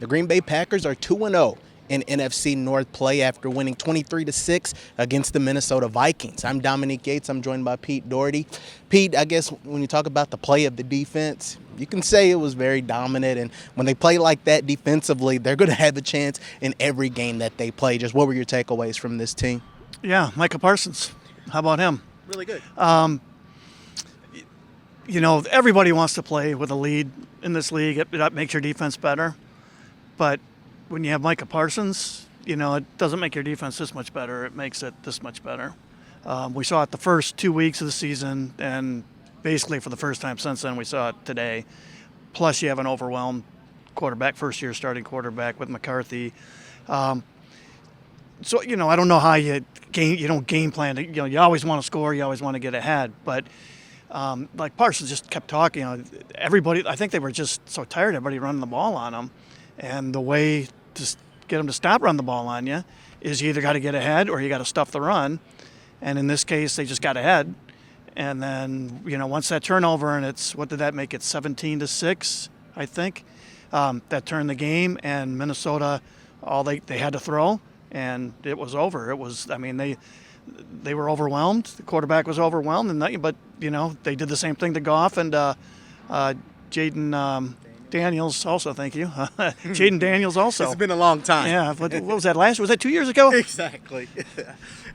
The Green Bay Packers are 2-0 in NFC North play after winning 23-6 against the Minnesota Vikings. I'm Dominique Yates. I'm joined by Pete Dougherty. Pete, I guess when you talk about the play of the defense, you can say it was very dominant. And when they play like that defensively, they're going to have a chance in every game that they play. Just what were your takeaways from this team? Yeah, Micah Parsons. How about him? Really good. Everybody wants to play with a lead in this league. It makes your defense better. But when you have Micah Parsons, it doesn't make your defense this much better. It makes it this much better. We saw it the first 2 weeks of the season, and basically for the first time since then, we saw it today. Plus, you have an overwhelmed quarterback, first-year starting quarterback with McCarthy. I don't know how you don't game plan. You always want to score. You always want to get ahead. But like Parsons just kept talking. Everybody, I think they were just so tired of everybody running the ball on them. And the way to get them to stop running the ball on you is you either got to get ahead or you got to stuff the run. And in this case, they just got ahead. And then, once that turnover, and what did that make it, 17-6, I think? That turned the game, and Minnesota, they had to throw, and it was over. They were overwhelmed. The quarterback was overwhelmed, but they did the same thing to Goff and Jaden Daniels also, thank you. Jaden Daniels also. It's been a long time. Yeah, what was that last? Was that 2 years ago? Exactly.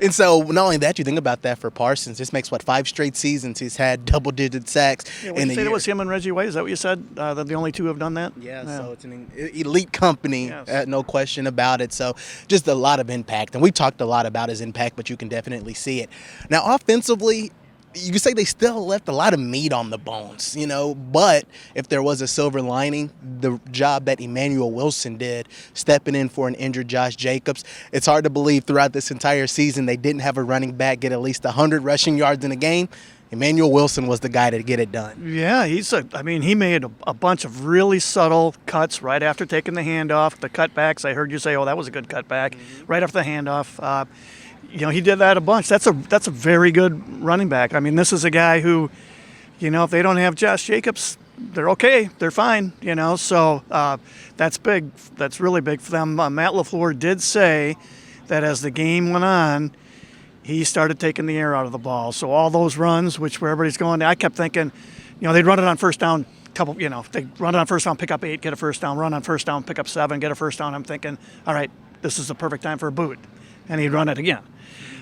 And so not only that, you think about that for Parsons. This makes, 5 straight seasons he's had double-digit sacks in a year. It was him and Reggie White. Is that what you said? That the only two have done that? Yeah, so it's an elite company, yes. No question about it. So just a lot of impact. And we talked a lot about his impact, but you can definitely see it. Now, offensively, you could say they still left a lot of meat on the bones, but if there was a silver lining, the job that Emmanuel Wilson did, stepping in for an injured Josh Jacobs. It's hard to believe throughout this entire season they didn't have a running back get at least 100 rushing yards in a game. Emmanuel Wilson was the guy to get it done. Yeah, he made a bunch of really subtle cuts right after taking the handoff. The cutbacks, I heard you say, that was a good cutback, right after the handoff. He did that a bunch. That's a very good running back. This is a guy who, if they don't have Josh Jacobs, they're okay. They're fine, So that's big. That's really big for them. Matt LaFleur did say that as the game went on, he started taking the air out of the ball. So all those runs, where everybody's going, I kept thinking, they'd run it on first down. They run it on first down, pick up 8, get a first down. Run on first down, pick up 7, get a first down. I'm thinking, all right, this is the perfect time for a boot. And he'd run it again.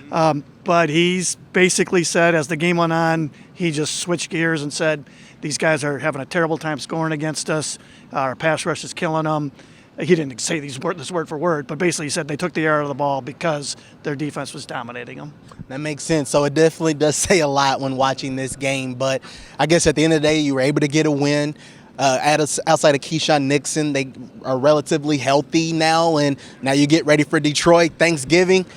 But he's basically said as the game went on, he just switched gears and said, these guys are having a terrible time scoring against us. Our pass rush is killing them. He didn't say this word for word, but basically he said they took the air out of the ball because their defense was dominating them. That makes sense. So it definitely does say a lot when watching this game. But I guess at the end of the day, you were able to get a win. Outside of Keyshawn Nixon, they are relatively healthy now, and now you get ready for Detroit, Thanksgiving.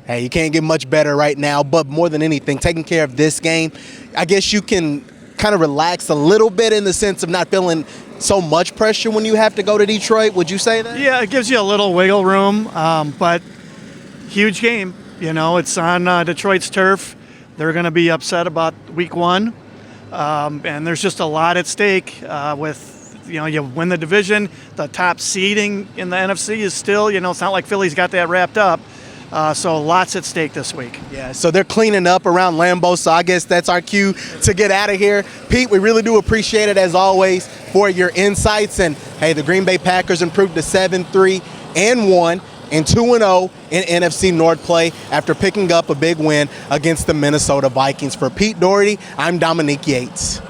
Hey, you can't get much better right now, but more than anything, taking care of this game, I guess you can kind of relax a little bit in the sense of not feeling so much pressure when you have to go to Detroit. Would you say that? Yeah, it gives you a little wiggle room, but huge game. It's on Detroit's turf. They're going to be upset about week 1. And there's just a lot at stake with, you win the division. The top seeding in the NFC is still, it's not like Philly's got that wrapped up. So lots at stake this week. Yeah, so they're cleaning up around Lambeau, so I guess that's our cue to get out of here. Pete, we really do appreciate it, as always, for your insights. And, hey, the Green Bay Packers improved to 7-3-1 and 2-0 in NFC North play after picking up a big win against the Minnesota Vikings. For Pete Dougherty, I'm Dominique Yates.